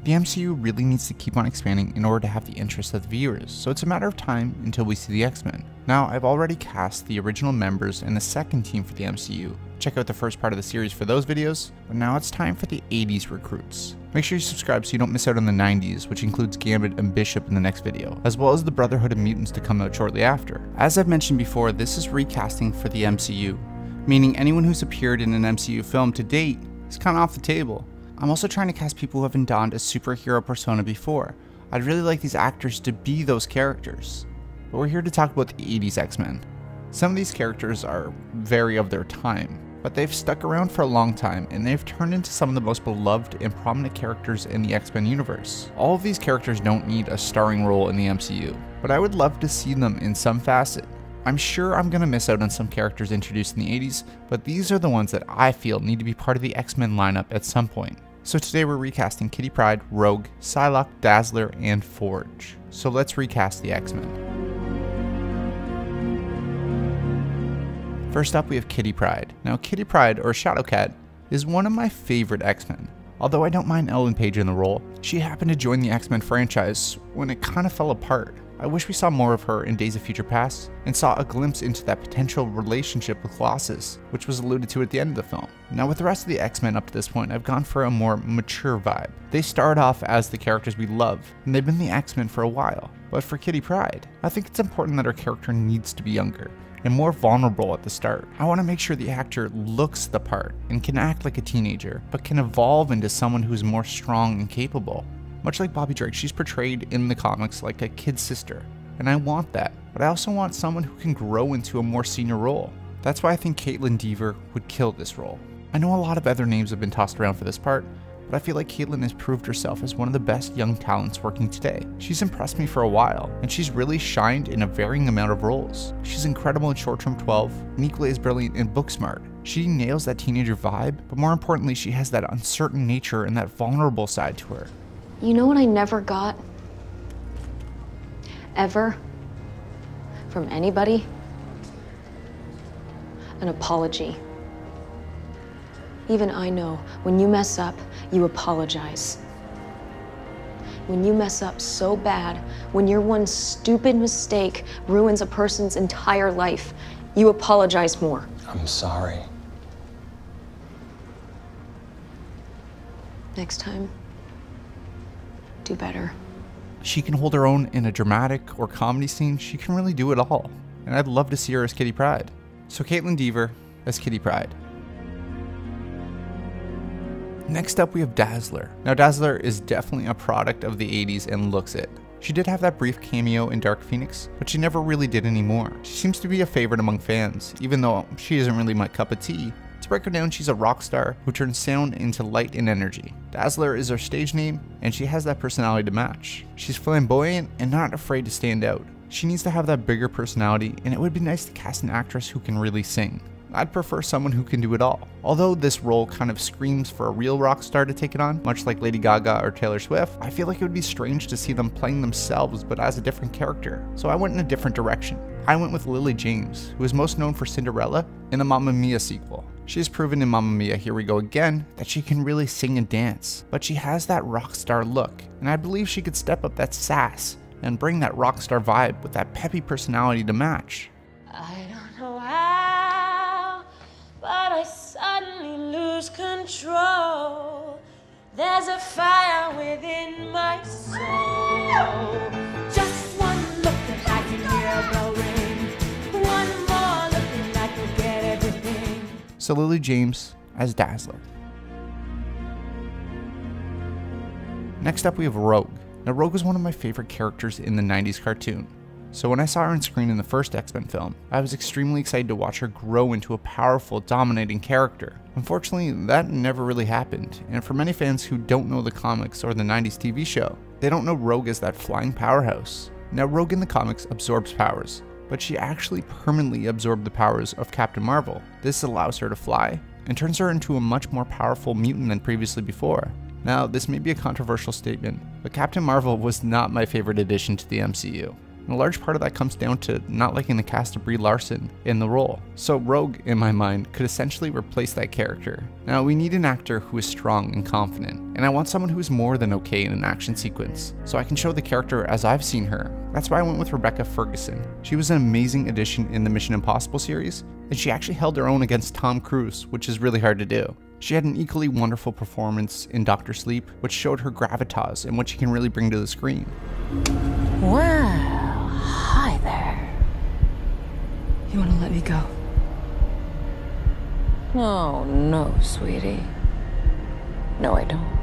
The MCU really needs to keep on expanding in order to have the interest of the viewers, so it's a matter of time until we see the X-Men. Now, I've already cast the original members and the second team for the MCU. Check out the first part of the series for those videos, but now it's time for the 80s recruits. Make sure you subscribe so you don't miss out on the 90s, which includes Gambit and Bishop in the next video, as well as the Brotherhood of Mutants to come out shortly after. As I've mentioned before, this is recasting for the MCU, meaning anyone who's appeared in an MCU film to date is kind of off the table. I'm also trying to cast people who haven't donned a superhero persona before. I'd really like these actors to be those characters. But we're here to talk about the 80s X-Men. Some of these characters are very of their time, but they've stuck around for a long time and they've turned into some of the most beloved and prominent characters in the X-Men universe. All of these characters don't need a starring role in the MCU, but I would love to see them in some facet. I'm sure I'm going to miss out on some characters introduced in the 80s, but these are the ones that I feel need to be part of the X-Men lineup at some point. So today we're recasting Kitty Pryde, Rogue, Psylocke, Dazzler, and Forge. So let's recast the X-Men. First up we have Kitty Pryde. Now Kitty Pryde, or Shadowcat, is one of my favorite X-Men. Although I don't mind Ellen Page in the role, she happened to join the X-Men franchise when it kind of fell apart. I wish we saw more of her in Days of Future Past and saw a glimpse into that potential relationship with Colossus, which was alluded to at the end of the film. Now with the rest of the X-Men up to this point, I've gone for a more mature vibe. They start off as the characters we love, and they've been the X-Men for a while. But for Kitty Pryde, I think it's important that her character needs to be younger and more vulnerable at the start. I want to make sure the actor looks the part and can act like a teenager, but can evolve into someone who's more strong and capable. Much like Bobby Drake, she's portrayed in the comics like a kid sister, and I want that, but I also want someone who can grow into a more senior role. That's why I think Caitlin Dever would kill this role. I know a lot of other names have been tossed around for this part, but I feel like Caitlin has proved herself as one of the best young talents working today. She's impressed me for a while, and she's really shined in a varying amount of roles. She's incredible in Short Term 12, and equally as brilliant in Booksmart. She nails that teenager vibe, but more importantly, she has that uncertain nature and that vulnerable side to her. You know what I never got? Ever? From anybody? An apology. Even I know, when you mess up, you apologize. When you mess up so bad, when your one stupid mistake ruins a person's entire life, you apologize more. I'm sorry. Next time, do better. She can hold her own in a dramatic or comedy scene. She can really do it all, and I'd love to see her as Kitty Pryde. So Caitlin Dever as Kitty Pryde. Next up we have Dazzler. Now Dazzler is definitely a product of the 80s and looks it. She did have that brief cameo in Dark Phoenix, but she never really did anymore. She seems to be a favorite among fans, even though she isn't really my cup of tea. To break her down, she's a rock star who turns sound into light and energy. Dazzler is her stage name, and she has that personality to match. She's flamboyant and not afraid to stand out. She needs to have that bigger personality, and it would be nice to cast an actress who can really sing. I'd prefer someone who can do it all. Although this role kind of screams for a real rock star to take it on, much like Lady Gaga or Taylor Swift, I feel like it would be strange to see them playing themselves but as a different character. So I went in a different direction. I went with Lily James, who is most known for Cinderella in the Mamma Mia sequel. She has proven in Mamma Mia, Here We Go Again, that she can really sing and dance, but she has that rock star look, and I believe she could step up that sass and bring that rock star vibe with that peppy personality to match. I don't know how, but I suddenly lose control. There's a fire within my soul. Just one look and I can hear a bell ring. One more look and I can get everything. So Lily James as Dazzler. Next up we have Rogue. Now Rogue was one of my favorite characters in the 90s cartoon. So when I saw her on screen in the first X-Men film, I was extremely excited to watch her grow into a powerful, dominating character. Unfortunately, that never really happened, and for many fans who don't know the comics or the 90s TV show, they don't know Rogue as that flying powerhouse. Now Rogue in the comics absorbs powers, but she actually permanently absorbed the powers of Captain Marvel. This allows her to fly, and turns her into a much more powerful mutant than previously before. Now, this may be a controversial statement, but Captain Marvel was not my favorite addition to the MCU. and a large part of that comes down to not liking the cast of Brie Larson in the role. So Rogue, in my mind, could essentially replace that character. Now, we need an actor who is strong and confident, and I want someone who is more than okay in an action sequence, so I can show the character as I've seen her. That's why I went with Rebecca Ferguson. She was an amazing addition in the Mission Impossible series, and she actually held her own against Tom Cruise, which is really hard to do. She had an equally wonderful performance in Dr. Sleep, which showed her gravitas and what she can really bring to the screen. Well, hi there. You want to let me go? Oh, no, sweetie. No, I don't.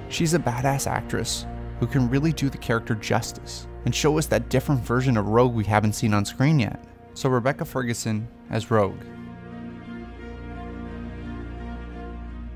She's a badass actress who can really do the character justice and show us that different version of Rogue we haven't seen on screen yet. So Rebecca Ferguson as Rogue.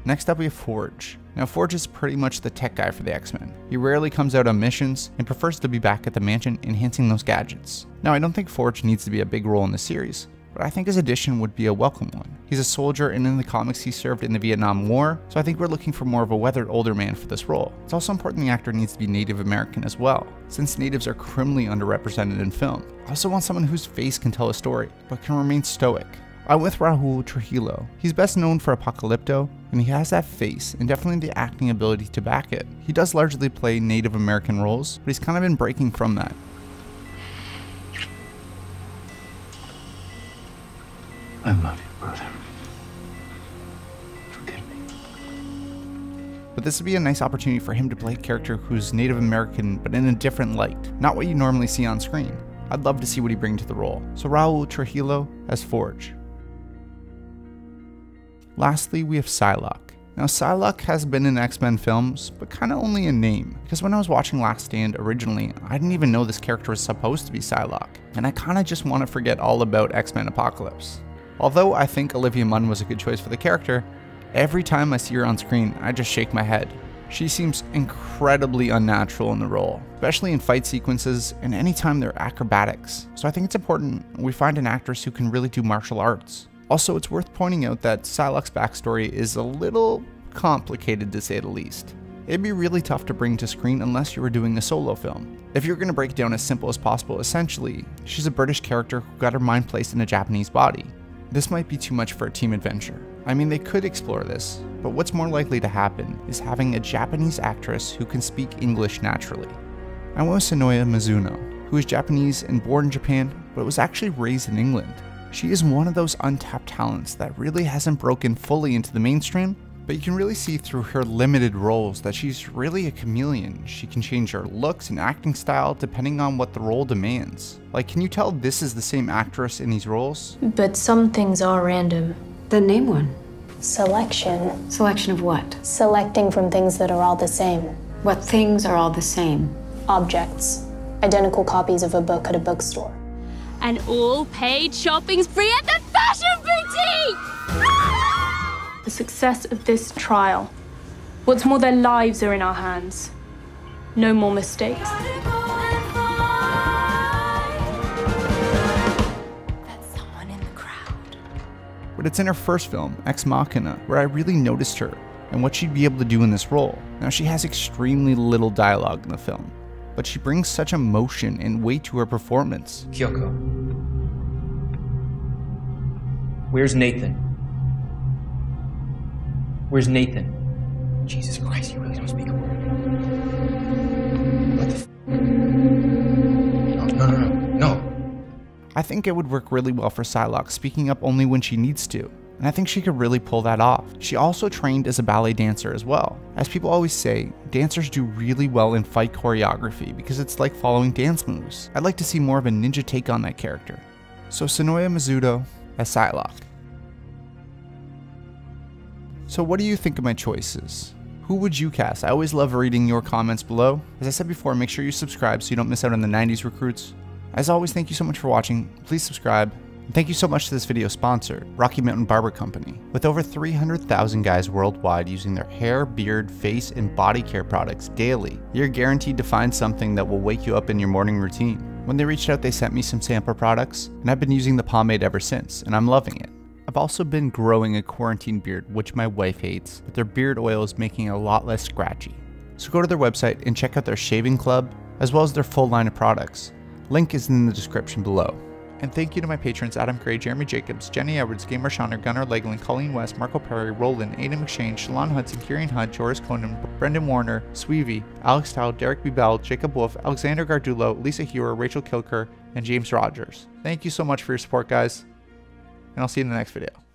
Next up we have Forge. Now Forge is pretty much the tech guy for the X-Men. He rarely comes out on missions and prefers to be back at the mansion enhancing those gadgets. Now I don't think Forge needs to be a big role in the series, but I think his addition would be a welcome one. He's a soldier, and in the comics he served in the Vietnam War, so I think we're looking for more of a weathered older man for this role. It's also important the actor needs to be Native American as well, since natives are criminally underrepresented in film. I also want someone whose face can tell a story, but can remain stoic. I'm with Raul Trujillo. He's best known for Apocalypto, and he has that face and definitely the acting ability to back it. He does largely play Native American roles, but he's kind of been breaking from that. I love you, brother. Forgive me. But this would be a nice opportunity for him to play a character who's Native American, but in a different light, not what you normally see on screen. I'd love to see what he brings to the role. So Raul Trujillo as Forge. Lastly, we have Psylocke. Now Psylocke has been in X-Men films, but kind of only in name, because when I was watching Last Stand originally, I didn't even know this character was supposed to be Psylocke, and I kind of just want to forget all about X-Men Apocalypse. Although I think Olivia Munn was a good choice for the character, every time I see her on screen, I just shake my head. She seems incredibly unnatural in the role, especially in fight sequences and anytime they're acrobatics, so I think it's important we find an actress who can really do martial arts. Also, it's worth pointing out that Psylocke's backstory is a little complicated to say the least. It'd be really tough to bring to screen unless you were doing a solo film. If you're going to break it down as simple as possible, essentially, she's a British character who got her mind placed in a Japanese body. This might be too much for a team adventure. I mean, they could explore this, but what's more likely to happen is having a Japanese actress who can speak English naturally. I went with Sonoya Mizuno, who is Japanese and born in Japan, but was actually raised in England. She is one of those untapped talents that really hasn't broken fully into the mainstream, but you can really see through her limited roles that she's really a chameleon. She can change her looks and acting style depending on what the role demands. Like, can you tell this is the same actress in these roles? But some things are random. Then name one. Selection. Selection of what? Selecting from things that are all the same. What things are all the same? Objects. Identical copies of a book at a bookstore. An all-paid shopping spree at the fashion boutique! The success of this trial. What's more, their lives are in our hands. No more mistakes. That's someone in the crowd. But it's in her first film, Ex Machina, where I really noticed her and what she'd be able to do in this role. Now, she has extremely little dialogue in the film, but she brings such emotion and weight to her performance. Kyoko. Where's Nathan? Where's Nathan? Jesus Christ, you really don't speak a word. What the f? No. I think it would work really well for Psylocke, speaking up only when she needs to, and I think she could really pull that off. She also trained as a ballet dancer as well. As people always say, dancers do really well in fight choreography because it's like following dance moves. I'd like to see more of a ninja take on that character. So Sonoya Mizuno as Psylocke. So what do you think of my choices? Who would you cast? I always love reading your comments below. As I said before, make sure you subscribe so you don't miss out on the 90s recruits. As always, thank you so much for watching. Please subscribe. And thank you so much to this video sponsor, Rocky Mountain Barber Company. With over 300,000 guys worldwide using their hair, beard, face, and body care products daily, you're guaranteed to find something that will wake you up in your morning routine. When they reached out, they sent me some sample products, and I've been using the pomade ever since, and I'm loving it. I've also been growing a quarantine beard, which my wife hates, but their beard oil is making it a lot less scratchy. So go to their website and check out their shaving club, as well as their full line of products. Link is in the description below. And thank you to my patrons Adam Gray, Jeremy Jacobs, Jenny Edwards, Gamer Shauner, Gunnar Legland, Colleen West, Marco Perry, Roland, Aidan McShane, Shalon Hudson, Kieran Hunt, Joris Conan, Brendan Warner, Sweevy, Alex Tao, Derek B. Bell, Jacob Wolf, Alexander Gardulo, Lisa Hewer, Rachel Kilker, and James Rogers. Thank you so much for your support, guys, and I'll see you in the next video.